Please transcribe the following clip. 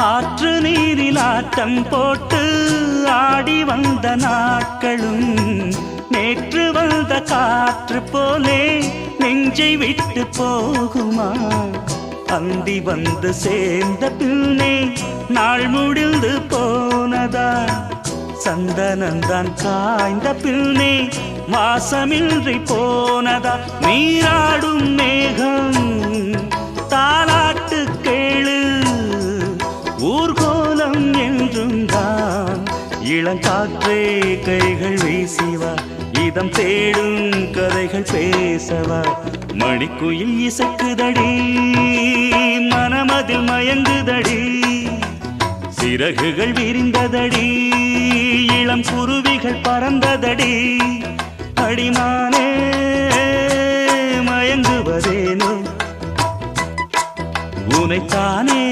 ஆற்று நீரில் ஆட்டம் போட்டு ஆடி வந்த நாட்களும் நேற்று வந்த காற்று போலே நெஞ்சை விட்டு போகுமா? அந்தி வந்து சேர்ந்த பின்னே நாள் முடிந்து போனதா? சந்தனந்தான் காய்ந்த பின்னே மாசமின்றி போனதா? நீராடும் மேகம் தாலாட்டு கேளு, ஊர்கோலம் என்றும் தான். இளங்காற்றே கைகள் வீசிவா, இதம் தேடும் கதைகள் பேசவா. மணிக்குயில் இசைக்குதடி, மனமதில் மயங்குதடி, சிறகுகள் விரிந்ததடி, இளம் குருவிகள் பறந்ததடி. அடிமானே மயங்குவதேனோ, உனைத்தானே